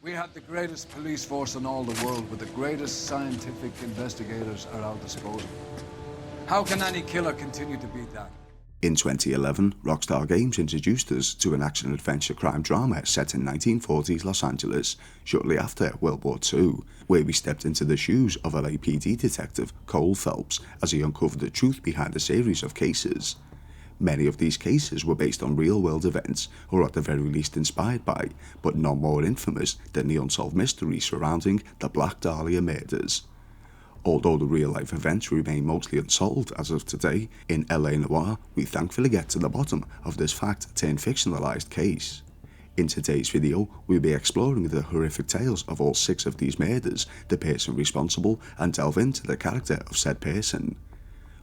We have the greatest police force in all the world with the greatest scientific investigators at our disposal. How can any killer continue to beat that? In 2011, Rockstar Games introduced us to an action-adventure crime drama set in 1940s Los Angeles, shortly after World War II, where we stepped into the shoes of LAPD detective Cole Phelps as he uncovered the truth behind a series of cases. Many of these cases were based on real-world events, or at the very least inspired by, but none more infamous than the unsolved mystery surrounding the Black Dahlia murders. Although the real-life events remain mostly unsolved as of today, in L.A Noire, we thankfully get to the bottom of this fact-turned-fictionalized case. In today's video, we'll be exploring the horrific tales of all 6 of these murders, the person responsible, and delve into the character of said person.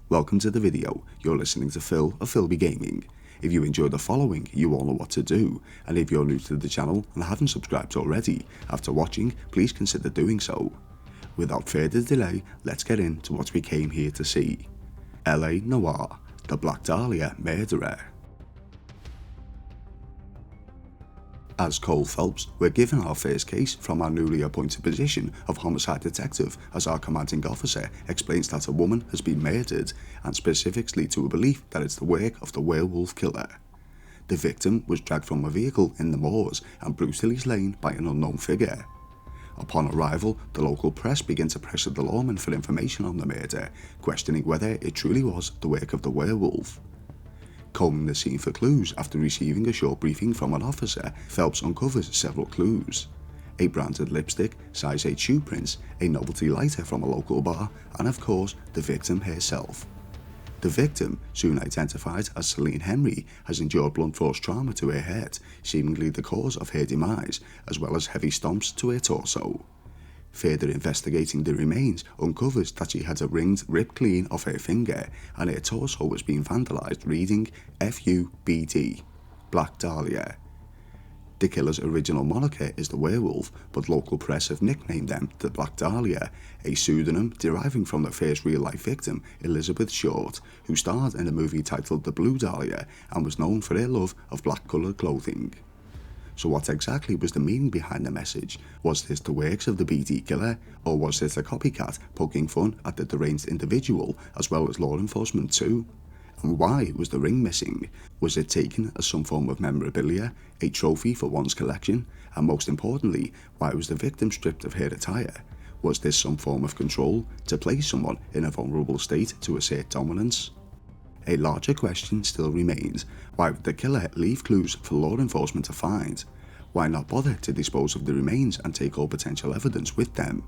Welcome to the video. You're listening to Phil of Philby Gaming. If you enjoy the following, you all know what to do, and if you're new to the channel and haven't subscribed already, after watching, please consider doing so. Without further delay, let's get into what we came here to see. L.A Noire, the Black Dahlia Murderer. As Cole Phelps, we're given our first case from our newly appointed position of homicide detective as our commanding officer explains that a woman has been murdered, and specifics lead to a belief that it's the work of the werewolf killer. The victim was dragged from a vehicle in the moors and brutally slain by an unknown figure. Upon arrival, the local press began to pressure the lawman for information on the murder, questioning whether it truly was the work of the werewolf. Combing the scene for clues after receiving a short briefing from an officer, Phelps uncovers several clues. A branded lipstick, size 8 shoe prints, a novelty lighter from a local bar, and of course, the victim herself. The victim, soon identified as Celene Henry, has endured blunt force trauma to her head, seemingly the cause of her demise, as well as heavy stomps to her torso. Further investigating the remains uncovers that she had a ring ripped clean off her finger, and her torso was being vandalised reading FUBD, Black Dahlia. The killer's original moniker is the werewolf, but local press have nicknamed them the Black Dahlia, a pseudonym deriving from the first real-life victim, Elizabeth Short, who starred in a movie titled The Blue Dahlia and was known for her love of black-coloured clothing. So what exactly was the meaning behind the message? Was this the works of the BD killer, or was this a copycat poking fun at the deranged individual as well as law enforcement too? And why was the ring missing? Was it taken as some form of memorabilia, a trophy for one's collection? And most importantly, why was the victim stripped of her attire? Was this some form of control to place someone in a vulnerable state to assert dominance? A larger question still remains: why would the killer leave clues for law enforcement to find? Why not bother to dispose of the remains and take all potential evidence with them?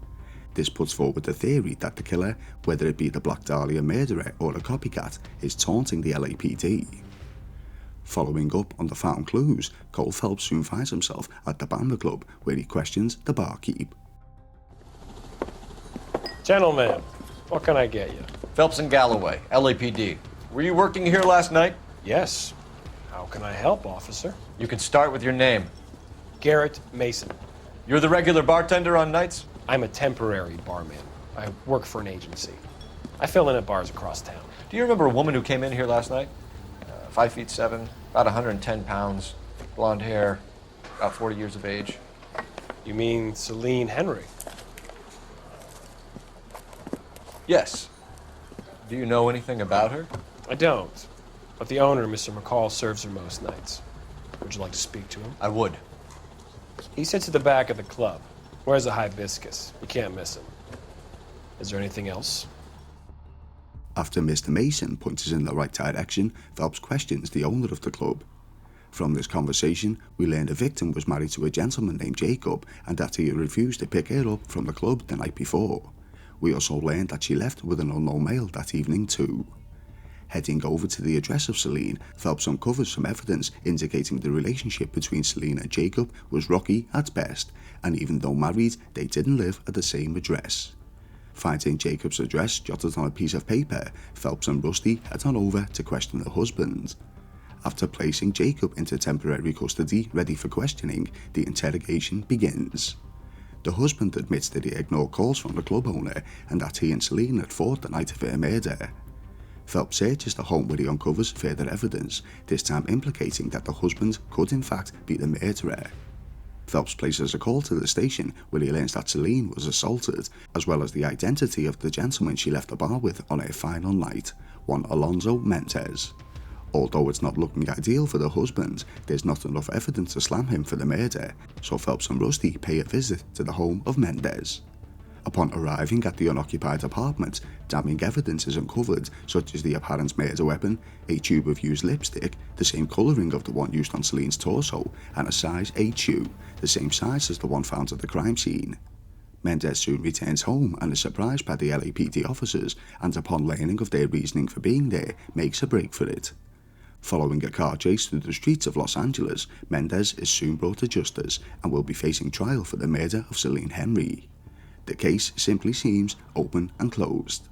This puts forward the theory that the killer, whether it be the Black Dahlia murderer or a copycat, is taunting the LAPD. Following up on the found clues, Cole Phelps soon finds himself at the Bamba Club, where he questions the barkeep. Gentlemen, what can I get you? Phelps and Galloway, LAPD. Were you working here last night? Yes. How can I help, officer? You can start with your name. Garrett Mason. You're the regular bartender on nights? I'm a temporary barman. I work for an agency. I fill in at bars across town. Do you remember a woman who came in here last night? 5'7", about 110 pounds, blonde hair, about 40 years of age. You mean Celene Henry? Yes. Do you know anything about her? I don't. But the owner, Mr. McCall, serves her most nights. Would you like to speak to him? I would. He sits at the back of the club. Wears a hibiscus. You can't miss him. Is there anything else? After Mr. Mason points us in the right direction, Phelps questions the owner of the club. From this conversation, we learn the victim was married to a gentleman named Jacob and that he had refused to pick her up from the club the night before. We also learned that she left with an unknown male that evening too. Heading over to the address of Celene, Phelps uncovers some evidence indicating the relationship between Celene and Jacob was rocky at best, and even though married, they didn't live at the same address. Finding Jacob's address jotted on a piece of paper, Phelps and Rusty head on over to question the husband. After placing Jacob into temporary custody ready for questioning, the interrogation begins. The husband admits that he ignored calls from the club owner and that he and Celene had fought the night of her murder. Phelps searches the home where he uncovers further evidence, this time implicating that the husband could in fact be the murderer. Phelps places a call to the station where he learns that Celene was assaulted, as well as the identity of the gentleman she left the bar with on her final night, one Alonso Mendez. Although it's not looking ideal for the husband, there's not enough evidence to slam him for the murder, so Phelps and Rusty pay a visit to the home of Mendez. Upon arriving at the unoccupied apartment, damning evidence is uncovered, such as the apparent murder weapon, a tube of used lipstick, the same colouring of the one used on Celene's torso, and a size 8 shoe, the same size as the one found at the crime scene. Mendez soon returns home and is surprised by the LAPD officers, and upon learning of their reasoning for being there, makes a break for it. Following a car chase through the streets of Los Angeles, Mendez is soon brought to justice and will be facing trial for the murder of Celene Henry. The case simply seems open and closed.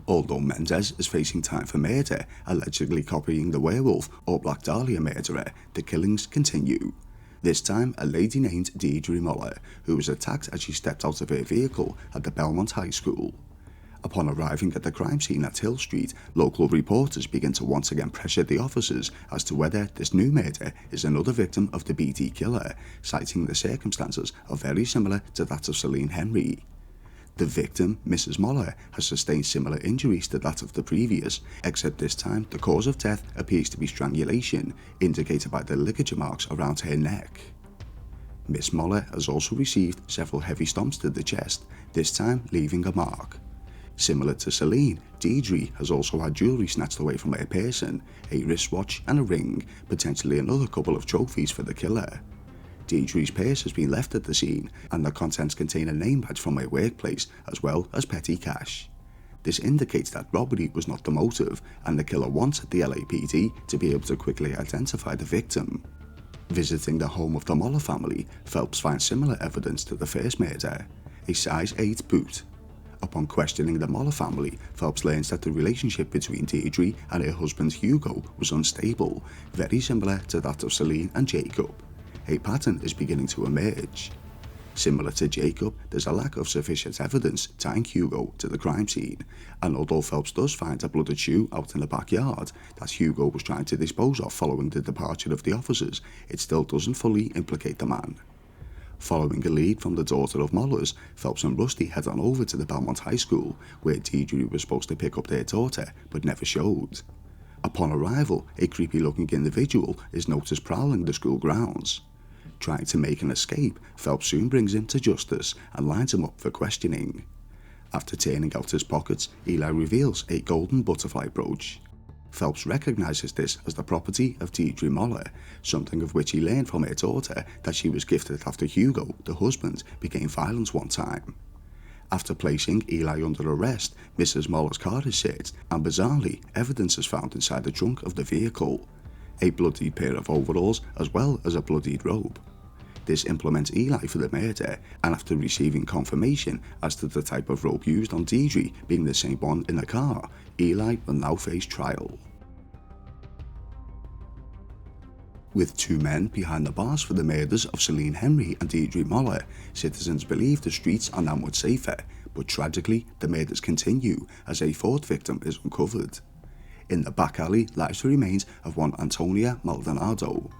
Although Mendez is facing time for murder, allegedly copying the werewolf or Black Dahlia Murderer, the killings continue. This time, a lady named Deidre Moller, who was attacked as she stepped out of her vehicle at the Belmont High School. Upon arriving at the crime scene at Hill Street, local reporters begin to once again pressure the officers as to whether this new murder is another victim of the BD killer, citing the circumstances are very similar to that of Celene Henry. The victim, Mrs. Moller, has sustained similar injuries to that of the previous, except this time the cause of death appears to be strangulation, indicated by the ligature marks around her neck. Miss Moller has also received several heavy stomps to the chest, this time leaving a mark. Similar to Celene, Deidre has also had jewellery snatched away from her person, a wristwatch and a ring, potentially another couple of trophies for the killer. Deidre's purse has been left at the scene, and the contents contain a name badge from her workplace, as well as petty cash. This indicates that robbery was not the motive, and the killer wanted the LAPD to be able to quickly identify the victim. Visiting the home of the Moller family, Phelps finds similar evidence to the first murder, a size 8 boot. Upon questioning the Moller family, Phelps learns that the relationship between Deidre and her husband Hugo was unstable, very similar to that of Celene and Jacob. A pattern is beginning to emerge. Similar to Jacob, there's a lack of sufficient evidence tying Hugo to the crime scene, and although Phelps does find a blooded shoe out in the backyard that Hugo was trying to dispose of following the departure of the officers, it still doesn't fully implicate the man. Following a lead from the daughter of Moller's, Phelps and Rusty head on over to the Belmont High School, where Deidre was supposed to pick up their daughter, but never showed. Upon arrival, a creepy-looking individual is noticed prowling the school grounds. Trying to make an escape, Phelps soon brings him to justice and lines him up for questioning. After turning out his pockets, Eli reveals a golden butterfly brooch. Phelps recognises this as the property of Deidre Moller, something of which he learned from her daughter that she was gifted after Hugo, the husband, became violent one time. After placing Eli under arrest, Mrs. Moller's car is searched, and bizarrely, evidence is found inside the trunk of the vehicle. A bloodied pair of overalls, as well as a bloodied robe. This implements Eli for the murder, and after receiving confirmation as to the type of rope used on Deidre being the same one in the car, Eli will now face trial. With 2 men behind the bars for the murders of Celene Henry and Deidre Moller, citizens believe the streets are now much safer, but tragically the murders continue as a 4th victim is uncovered. In the back alley lies the remains of one Antonia Maldonado.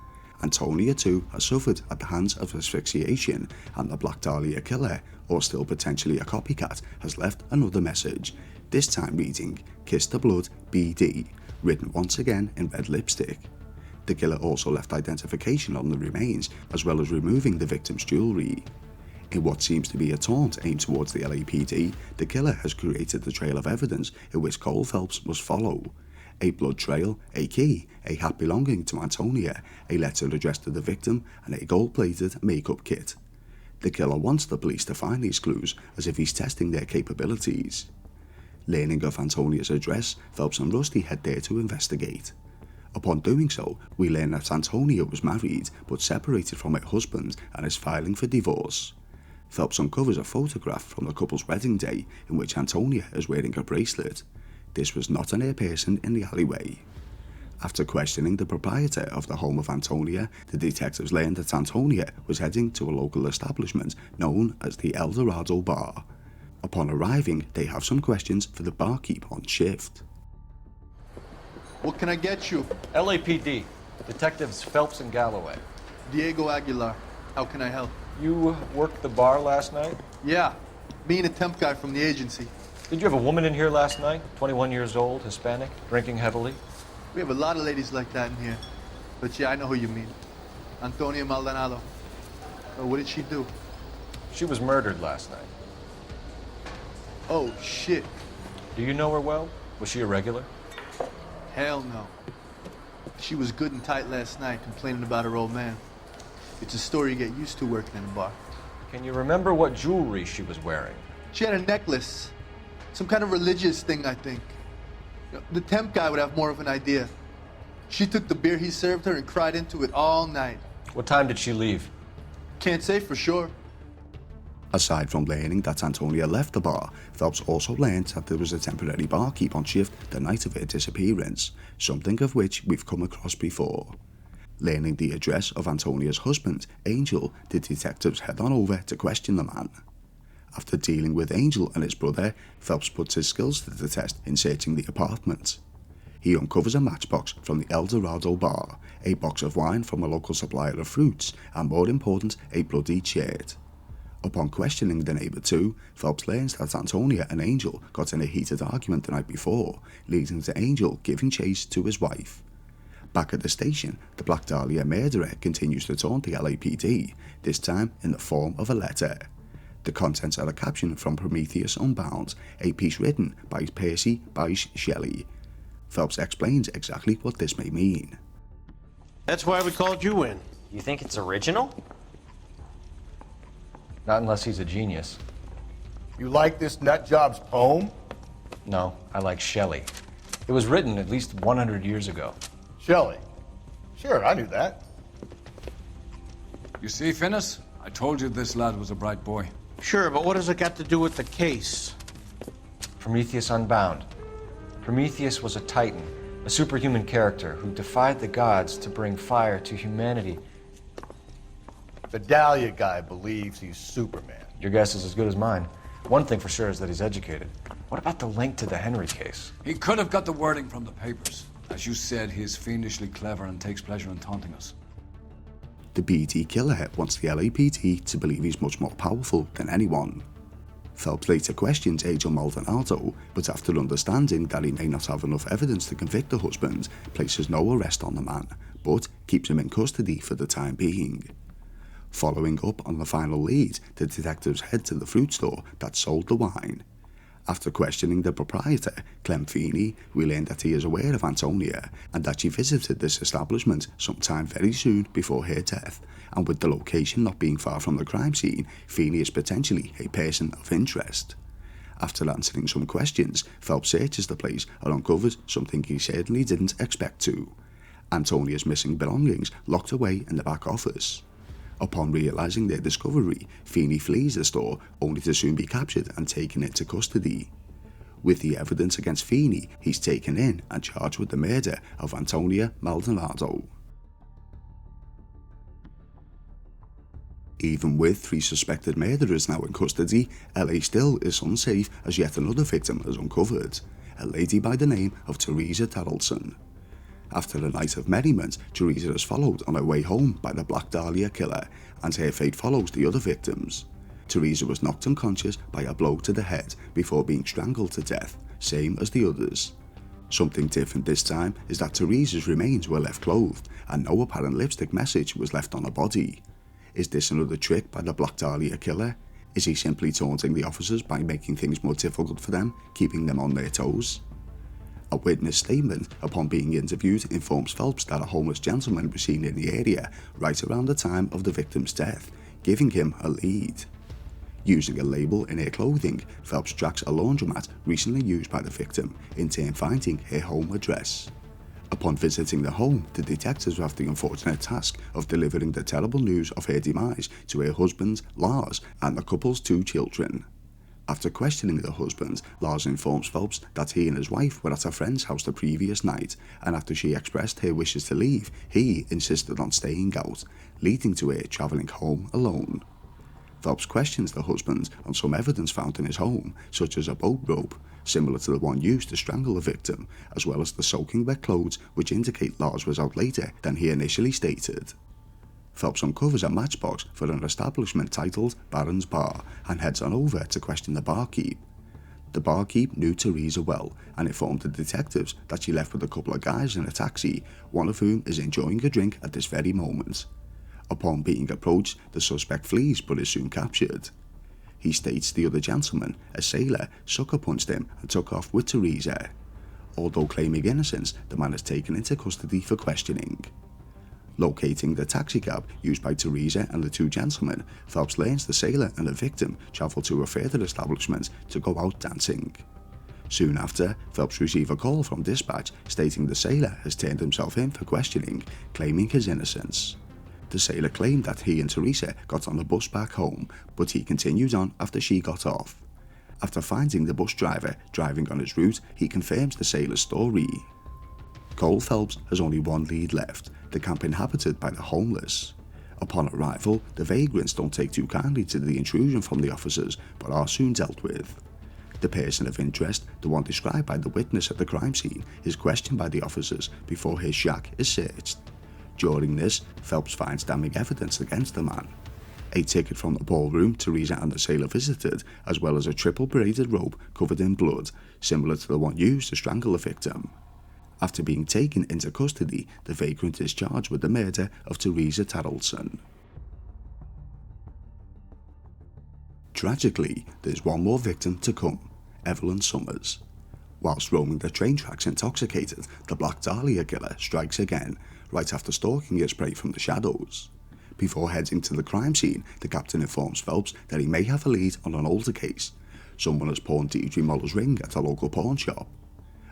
Antonia too has suffered at the hands of asphyxiation, and the Black Dahlia killer, or still potentially a copycat, has left another message, this time reading, "Kiss the Blood, BD," written once again in red lipstick. The killer also left identification on the remains, as well as removing the victim's jewellery. In what seems to be a taunt aimed towards the LAPD, the killer has created a trail of evidence in which Cole Phelps must follow. A blood trail, a key, a hat belonging to Antonia, a letter addressed to the victim, and a gold-plated makeup kit. The killer wants the police to find these clues, as if he's testing their capabilities. Learning of Antonia's address, Phelps and Rusty head there to investigate. Upon doing so, we learn that Antonia was married, but separated from her husband and is filing for divorce. Phelps uncovers a photograph from the couple's wedding day in which Antonia is wearing a bracelet. This was not on her person in the alleyway. After questioning the proprietor of the home of Antonia, the detectives learned that Antonia was heading to a local establishment known as the El Dorado Bar. Upon arriving, they have some questions for the barkeep on shift. What can I get you? LAPD. Detectives Phelps and Galloway. Diego Aguilar. How can I help? You worked the bar last night? Yeah, me and a temp guy from the agency. Did you have a woman in here last night? 21 years old, Hispanic, drinking heavily? We have a lot of ladies like that in here. But yeah, I know who you mean. Antonia Maldonado. Oh, what did she do? She was murdered last night. Oh, shit. Do you know her well? Was she a regular? Hell no. She was good and tight last night, complaining about her old man. It's a story you get used to working in a bar. Can you remember what jewelry she was wearing? She had a necklace. Some kind of religious thing, I think. You know, the temp guy would have more of an idea. She took the beer he served her and cried into it all night. What time did she leave? Can't say for sure. Aside from learning that Antonia left the bar, Phelps also learned that there was a temporary barkeep on shift the night of her disappearance, something of which we've come across before. Learning the address of Antonia's husband, Angel, the detectives head on over to question the man. After dealing with Angel and his brother, Phelps puts his skills to the test in searching the apartment. He uncovers a matchbox from the El Dorado bar, a box of wine from a local supplier of fruits, and more important, a bloodied shirt. Upon questioning the neighbour too, Phelps learns that Antonia and Angel got in a heated argument the night before, leading to Angel giving chase to his wife. Back at the station, the Black Dahlia Murderer continues to taunt the LAPD, this time in the form of a letter. The contents are a caption from Prometheus Unbound, a piece written by Percy Bysshe Shelley. Phelps explains exactly what this may mean. That's why we called you in. You think it's original? Not unless he's a genius. You like this nutjob's poem? No, I like Shelley. It was written at least 100 years ago. Shelley. Sure, I knew that. You see, Finnis? I told you this lad was a bright boy. Sure, but what has it got to do with the case? Prometheus Unbound. Prometheus was a titan, a superhuman character who defied the gods to bring fire to humanity. The Dahlia guy believes he's Superman. Your guess is as good as mine. One thing for sure is that he's educated. What about the link to the Henry case? He could have got the wording from the papers. As you said, he is fiendishly clever and takes pleasure in taunting us. The BD killer wants the LAPD to believe he's much more powerful than anyone. Phelps later questions Angel Maldonado, but after understanding that he may not have enough evidence to convict the husband, places no arrest on the man, but keeps him in custody for the time being. Following up on the final lead, the detectives head to the fruit store that sold the wine. After questioning the proprietor, Clem Feeney, we learn that he is aware of Antonia and that she visited this establishment sometime very soon before her death, and with the location not being far from the crime scene, Feeney is potentially a person of interest. After answering some questions, Phelps searches the place and uncovers something he certainly didn't expect to: Antonia's missing belongings locked away in the back office. Upon realising their discovery, Feeney flees the store, only to soon be captured and taken into custody. With the evidence against Feeney, he's taken in and charged with the murder of Antonia Maldonado. Even with 3 suspected murderers now in custody, LA still is unsafe as yet another victim is uncovered, a lady by the name of Teresa Taraldsen. After a night of merriment, Teresa is followed on her way home by the Black Dahlia killer, and her fate follows the other victims. Teresa was knocked unconscious by a blow to the head before being strangled to death, same as the others. Something different this time is that Teresa's remains were left clothed, and no apparent lipstick message was left on her body. Is this another trick by the Black Dahlia killer? Is he simply taunting the officers by making things more difficult for them, keeping them on their toes? A witness statement upon being interviewed informs Phelps that a homeless gentleman was seen in the area right around the time of the victim's death, giving him a lead. Using a label in her clothing, Phelps tracks a laundromat recently used by the victim, in turn finding her home address. Upon visiting the home, the detectives have the unfortunate task of delivering the terrible news of her demise to her husband, Lars, and the couple's 2 children. After questioning the husband, Lars informs Phelps that he and his wife were at a friend's house the previous night, and after she expressed her wishes to leave, he insisted on staying out, leading to her travelling home alone. Phelps questions the husband on some evidence found in his home, such as a boat rope, similar to the one used to strangle the victim, as well as the soaking wet clothes which indicate Lars was out later than he initially stated. Phelps uncovers a matchbox for an establishment titled Baron's Bar and heads on over to question the barkeep. The barkeep knew Teresa well and informed the detectives that she left with a couple of guys in a taxi, one of whom is enjoying a drink at this very moment. Upon being approached, the suspect flees but is soon captured. He states the other gentleman, a sailor, sucker punched him and took off with Teresa. Although claiming innocence, the man is taken into custody for questioning. Locating the taxicab used by Teresa and the two gentlemen, Phelps learns the sailor and the victim travel to a further establishment to go out dancing. Soon after, Phelps receives a call from dispatch stating the sailor has turned himself in for questioning, claiming his innocence. The sailor claimed that he and Teresa got on the bus back home, but he continued on after she got off. After finding the bus driver driving on his route, he confirms the sailor's story. Cole Phelps has only one lead left, the camp inhabited by the homeless. Upon arrival, the vagrants don't take too kindly to the intrusion from the officers, but are soon dealt with. The person of interest, the one described by the witness at the crime scene, is questioned by the officers before his shack is searched. During this, Phelps finds damning evidence against the man. A ticket from the ballroom Teresa and the sailor visited, as well as a triple braided rope covered in blood, similar to the one used to strangle the victim. After being taken into custody, the vagrant is charged with the murder of Teresa Taraldsen. Tragically, there's one more victim to come, Evelyn Summers. Whilst roaming the train tracks intoxicated, the Black Dahlia killer strikes again, right after stalking his prey from the shadows. Before heading to the crime scene, the captain informs Phelps that he may have a lead on an older case. Someone has pawned Deidre Moller's ring at a local pawn shop.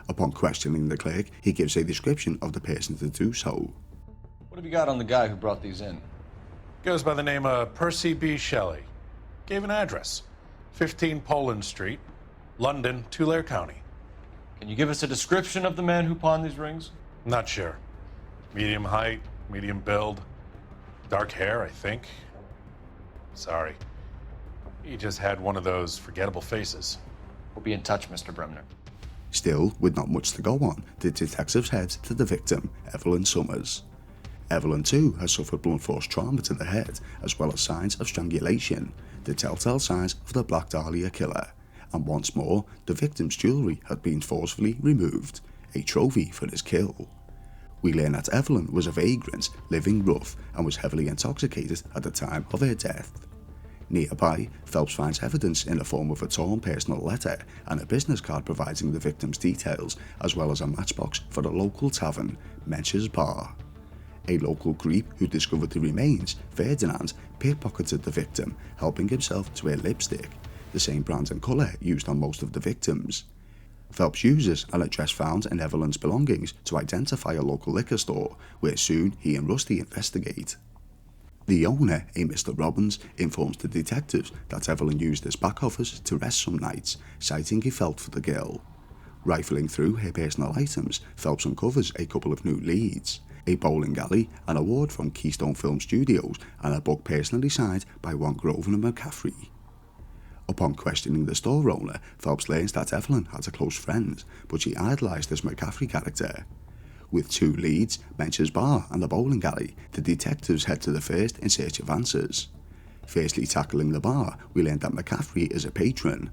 Upon questioning the clerk, he gives a description of the person to do so. What have you got on the guy who brought these in? Goes by the name of Percy B. Shelley. Gave an address. 15 Poland Street, London, Tulare County. Can you give us a description of the man who pawned these rings? Not sure. Medium height, medium build. Dark hair, I think. Sorry. He just had one of those forgettable faces. We'll be in touch, Mr. Bremner. Still, with not much to go on, the detectives head to the victim, Evelyn Summers. Evelyn too has suffered blunt force trauma to the head, as well as signs of strangulation, the telltale signs of the Black Dahlia killer. And once more, the victim's jewellery had been forcefully removed, a trophy for his kill. We learn that Evelyn was a vagrant, living rough, and was heavily intoxicated at the time of her death. Nearby, Phelps finds evidence in the form of a torn personal letter and a business card providing the victim's details, as well as a matchbox for a local tavern, Mensch's Bar. A local creep who discovered the remains, Ferdinand, pickpocketed the victim, helping himself to a lipstick, the same brand and colour used on most of the victims. Phelps uses an address found in Evelyn's belongings to identify a local liquor store, where soon he and Rusty investigate. The owner, a Mr. Robbins, informs the detectives that Evelyn used his back office to rest some nights, citing he felt for the girl. Rifling through her personal items, Phelps uncovers a couple of new leads, a bowling alley, an award from Keystone Film Studios, and a book personally signed by one Grosvenor McCaffrey. Upon questioning the store owner, Phelps learns that Evelyn had a close friend, but she idolised this McCaffrey character. With two leads, Mensch's Bar and the bowling alley, the detectives head to the first in search of answers. Firstly tackling the bar, we learn that McCaffrey is a patron.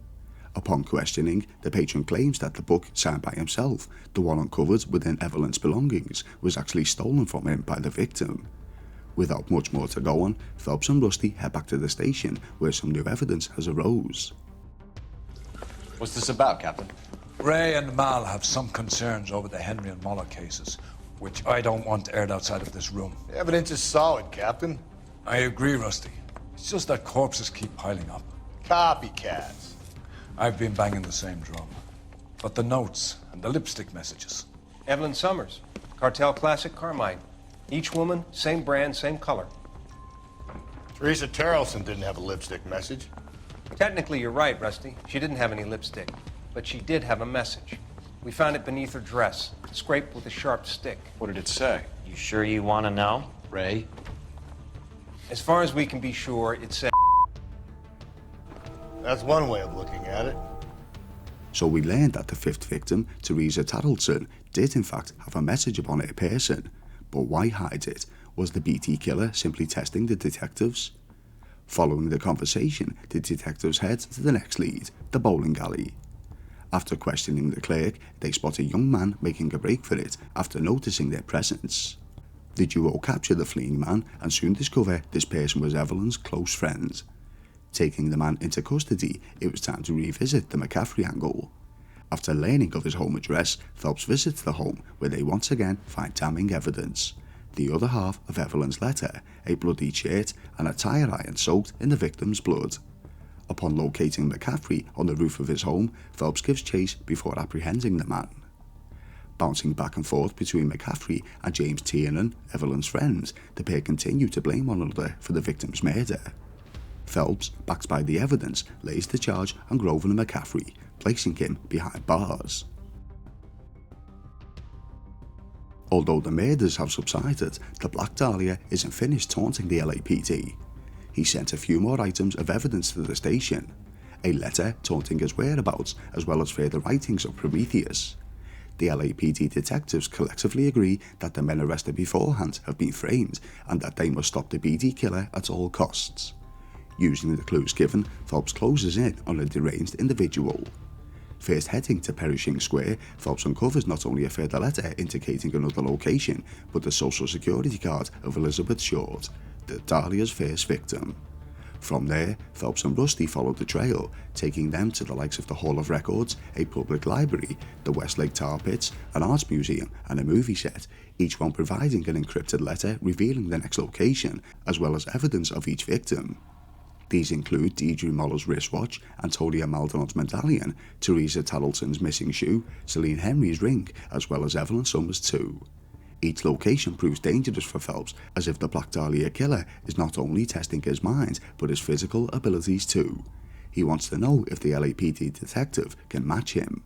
Upon questioning, the patron claims that the book signed by himself, the one uncovered within Evelyn's belongings, was actually stolen from him by the victim. Without much more to go on, Phelps and Rusty head back to the station, where some new evidence has arose. What's this about, Captain? Ray and Mal have some concerns over the Henry and Moller cases, which I don't want aired outside of this room. The evidence is solid, Captain. I agree, Rusty. It's just that corpses keep piling up. Copycats. I've been banging the same drum. But the notes and the lipstick messages. Evelyn Summers, Cartel Classic Carmine. Each woman, same brand, same color. Teresa Taraldsen didn't have a lipstick message. Technically, you're right, Rusty. She didn't have any lipstick, but she did have a message. We found it beneath her dress, scraped with a sharp stick. What did it say? You sure you want to know? Ray? As far as we can be sure, it said, That's one way of looking at it. So we learned that the fifth victim, Teresa Taraldsen, did in fact have a message upon her person, but why hide it? Was the BT killer simply testing the detectives? Following the conversation, the detectives head to the next lead, the bowling alley. After questioning the clerk, they spot a young man making a break for it after noticing their presence. The duo capture the fleeing man and soon discover this person was Evelyn's close friend. Taking the man into custody, it was time to revisit the McCaffrey angle. After learning of his home address, Phelps visits the home where they once again find damning evidence. The other half of Evelyn's letter, a bloody shirt and a tire iron soaked in the victim's blood. Upon locating McCaffrey on the roof of his home, Phelps gives chase before apprehending the man. Bouncing back and forth between McCaffrey and James Tiernan, Evelyn's friends, the pair continue to blame one another for the victim's murder. Phelps, backed by the evidence, lays the charge on Grover and McCaffrey, placing him behind bars. Although the murders have subsided, the Black Dahlia isn't finished taunting the LAPD. He sent a few more items of evidence to the station, a letter taunting his whereabouts as well as further writings of Prometheus. The LAPD detectives collectively agree that the men arrested beforehand have been framed and that they must stop the BD killer at all costs. Using the clues given, Phelps closes in on a deranged individual. First heading to Perishing Square, Phelps uncovers not only a further letter indicating another location, but the social security card of Elizabeth Short, the Dahlia's first victim. From there, Phelps and Rusty followed the trail, taking them to the likes of the Hall of Records, a public library, the Westlake Tar Pits, an arts museum and a movie set, each one providing an encrypted letter revealing the next location, as well as evidence of each victim. These include Deidre Moller's wristwatch, Antonia Maldonado's medallion, Teresa Taraldsen's missing shoe, Celene Henry's ring, as well as Evelyn Summers too. Each location proves dangerous for Phelps, as if the Black Dahlia killer is not only testing his mind, but his physical abilities too. He wants to know if the LAPD detective can match him.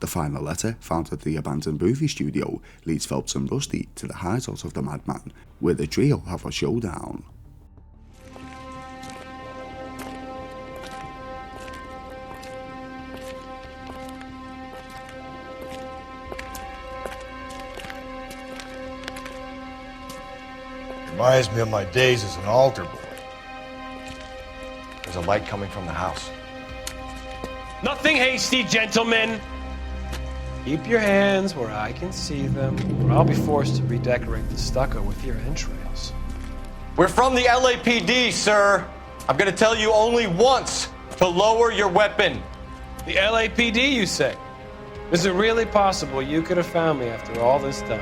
The final letter, found at the abandoned movie studio, leads Phelps and Rusty to the hideout of the madman, where the trio have a showdown. Reminds me of my days as an altar boy. There's a light coming from the house. Nothing hasty, gentlemen. Keep your hands where I can see them, or I'll be forced to redecorate the stucco with your entrails. We're from the LAPD, sir. I'm gonna tell you only once to lower your weapon. The LAPD, you say? Is it really possible you could have found me after all this time?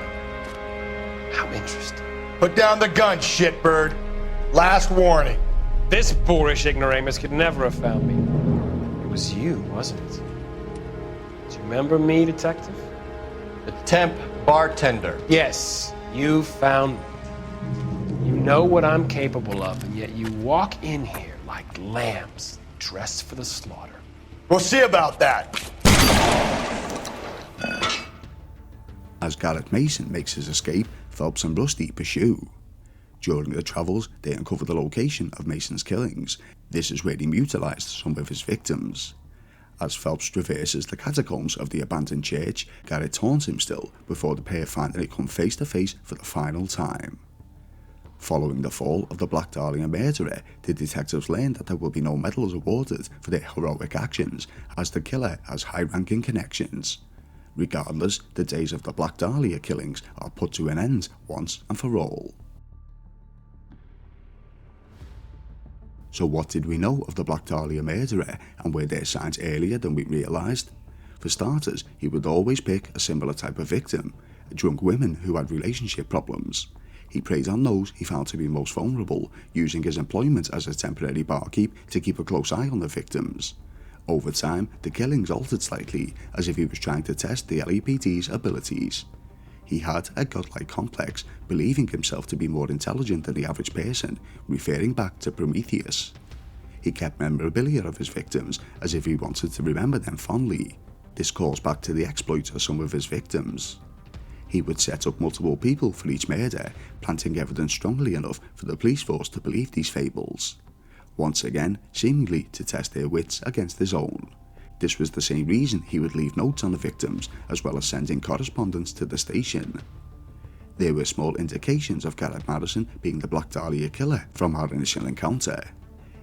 How interesting. Put down the gun, shitbird. Last warning. This boorish ignoramus could never have found me. It was you, wasn't it? Do you remember me, detective? The temp bartender. Yes, you found me. You know what I'm capable of, and yet you walk in here like lambs dressed for the slaughter. We'll see about that. As Garrett Mason makes his escape, Phelps and Rusty pursue. During their travels, they uncover the location of Mason's killings. This is where he mutilized some of his victims. As Phelps traverses the catacombs of the abandoned church, Garrett taunts him still before the pair finally come face to face for the final time. Following the fall of the Black Dahlia Murderer, the detectives learn that there will be no medals awarded for their heroic actions, as the killer has high-ranking connections. Regardless, the days of the Black Dahlia killings are put to an end once and for all. So what did we know of the Black Dahlia Murderer, and were there signs earlier than we realised? For starters, he would always pick a similar type of victim, drunk women who had relationship problems. He preyed on those he found to be most vulnerable, using his employment as a temporary barkeep to keep a close eye on the victims. Over time, the killings altered slightly, as if he was trying to test the LAPD's abilities. He had a godlike complex, believing himself to be more intelligent than the average person, referring back to Prometheus. He kept memorabilia of his victims, as if he wanted to remember them fondly. This calls back to the exploits of some of his victims. He would set up multiple people for each murder, planting evidence strongly enough for the police force to believe these fables. once again seemingly to test their wits against his own. This was the same reason he would leave notes on the victims, as well as sending correspondence to the station. There were small indications of Garrett Madison being the Black Dahlia killer from our initial encounter.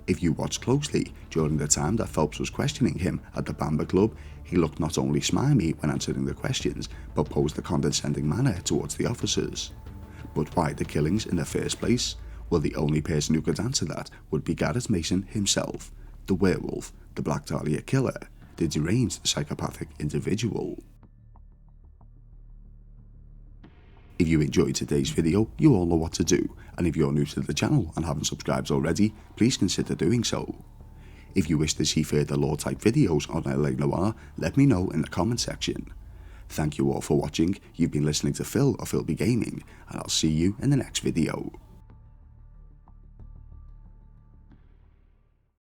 If you watched closely, during the time that Phelps was questioning him at the Bamba Club, he looked not only smimey when answering the questions, but posed a condescending manner towards the officers. But why the killings in the first place? Well, the only person who could answer that would be Garrett Mason himself, the werewolf, the Black Dahlia killer, the deranged psychopathic individual. If you enjoyed today's video, you all know what to do, and if you're new to the channel and haven't subscribed already, please consider doing so. If you wish to see further lore type videos on L.A Noire, let me know in the comment section. Thank you all for watching. You've been listening to Phil of Philby Gaming, and I'll see you in the next video.